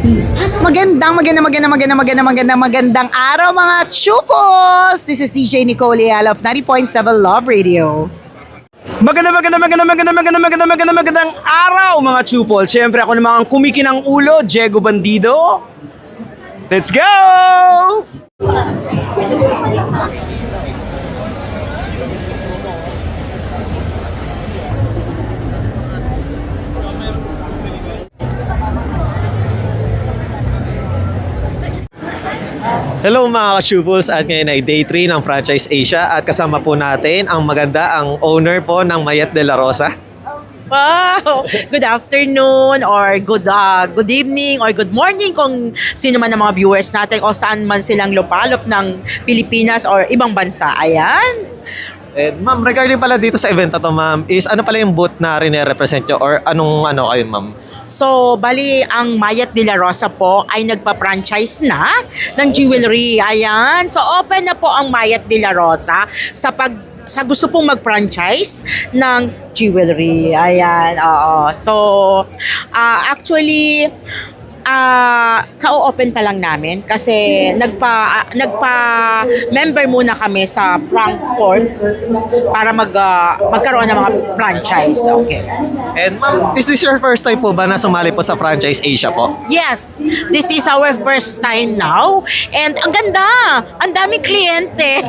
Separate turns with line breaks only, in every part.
Magandang araw mga chupos! This is DJ Nicole Leal of 90.7 Love Radio.
Magandang araw mga chupol. Siyempre ako naman ang kumikinang ulo, Diego Bandido. Let's go! Hello mga ka-chupos, at ngayon ay day 3 ng Franchise Asia at kasama po natin ang ang owner po ng Mayet de la Rosa.
Wow! Good afternoon or good evening or good morning kung sino man ang mga viewers natin o saan man silang lupalop ng Pilipinas or ibang bansa. Ayan!
And ma'am, regarding pala dito sa event na to ma'am, is ano pala yung booth na rin-represent nyo or anong kayo ma'am?
So, bali, ang Mayet de la Rosa po ay nagpa-franchise na ng jewelry. Ayan. So, open na po ang Mayet de la Rosa sa gusto pong mag-franchise ng jewelry. Ayan. Oo. So, actually, ka-open pa lang namin kasi nagpa-member muna kami sa Frankfurt para magkaroon ng mga franchise. Okay.
And ma'am, is this your first time po ba na sumali po sa Franchise Asia po?
Yes, this is our first time now. And ang ganda, ang daming kliyente.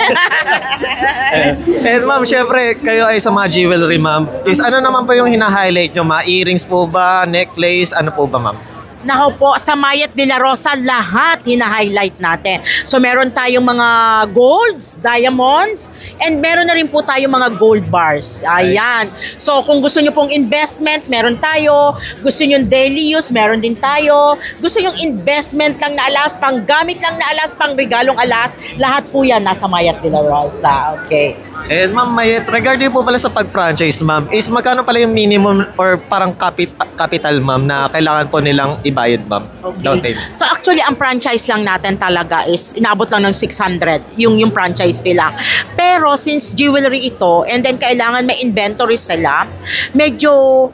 And ma'am, syempre kayo ay sa mga jewelry ma'am. Is ano naman po yung hina-highlight nyo? Mga earrings po ba? Necklace? Ano po ba ma'am?
Naku po, sa Mayet de la Rosa, lahat hina-highlight natin. So meron tayong mga golds, diamonds, and meron na rin po tayong mga gold bars. Ayan. So kung gusto nyo pong investment, meron tayo. Gusto nyo daily use, meron din tayo. Gusto nyo investment lang na alas, pang gamit lang na alas, pang regalong alas, lahat po yan nasa Mayet de la Rosa. Okay.
And ma'am, Mayet, regarding po pala sa pag-franchise ma'am, is magkano pala yung minimum or parang capital ma'am na kailangan po nilang ibayad ma'am?
Okay.
Down payment.
So actually, ang franchise lang natin talaga is inaabot lang ng 600, yung franchise fee lang. Pero since jewelry ito, and then kailangan may inventory sila, medyo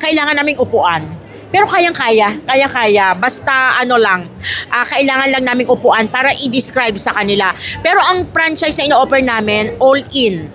kailangan naming upuan. Pero kaya-kaya. Basta kailangan lang naming upuan para i-describe sa kanila. Pero ang franchise na ino-offer namin, all in.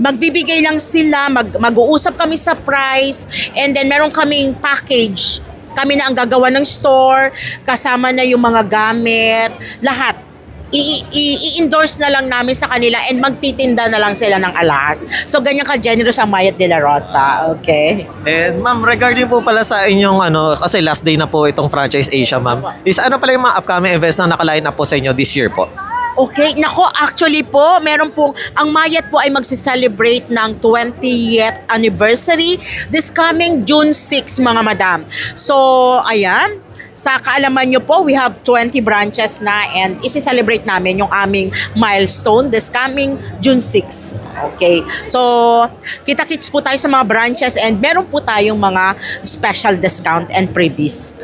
Magbibigay lang sila, mag-uusap kami sa price, and then meron kaming package. Kami na ang gagawa ng store, kasama na yung mga gamit, lahat. I-endorse na lang namin sa kanila and magtitinda na lang sila ng alas. So, ganyan ka-generous ang Mayet de la Rosa. Okay?
And ma'am, regarding po pala sa inyong kasi last day na po itong Franchise Asia ma'am, is ano pala yung mga upcoming events na nakaline up po sa inyo this year po?
Okay, nako, actually po, meron pong, ang Mayet po ay magse-celebrate ng 20th anniversary this coming June 6, mga madam. So, ayan, sa kaalaman nyo po, we have 20 branches na and isi-celebrate namin yung aming milestone this coming June 6. Okay, so kita-kits po tayo sa mga branches and meron po tayong mga special discount and freebies.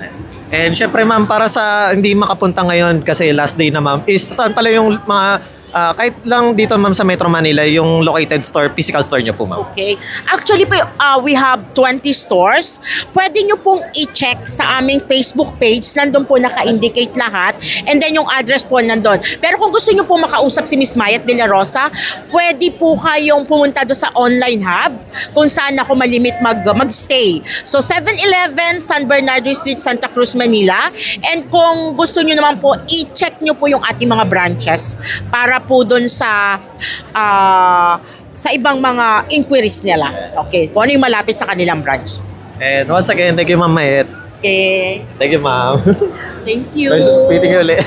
And syempre ma'am, para sa hindi makapunta ngayon kasi last day na ma'am, is saan pala yung mga kahit lang dito ma'am sa Metro Manila yung located store, physical store nyo po ma'am?
Okay. Actually po, we have 20 stores. Pwede nyo pong i-check sa aming Facebook page. Nandun po naka-indicate lahat. And then yung address po nandun. Pero kung gusto nyo po makausap si Miss Mayet de la Rosa, pwede po kayong pumunta doon sa online hub kung saan ako malimit mag-stay. So 7-Eleven, San Bernardo Street, Santa Cruz, Manila. And kung gusto nyo naman po, i-check nyo po yung ating mga branches para po doon sa ibang mga inquiries nila. Okay, kung ano yung malapit sa kanilang branch.
And once again, thank you ma'am Mayet.
Okay.
Thank you ma'am.
Thank you.
Meeting you ulit.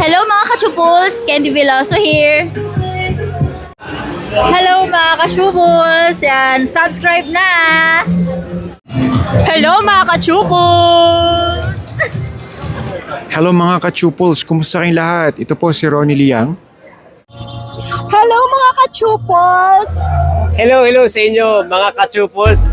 Hello mga ka-chupos! Candy Veloso here! Hello mga ka-Shubos! Yan, subscribe na!
Hello mga ka-Chupos!
Hello mga ka-Chupals, kumusta kayong lahat? Ito po si Ronnie Liang.
Hello mga ka-Chupos!
Hello sa inyo mga ka-Chupos.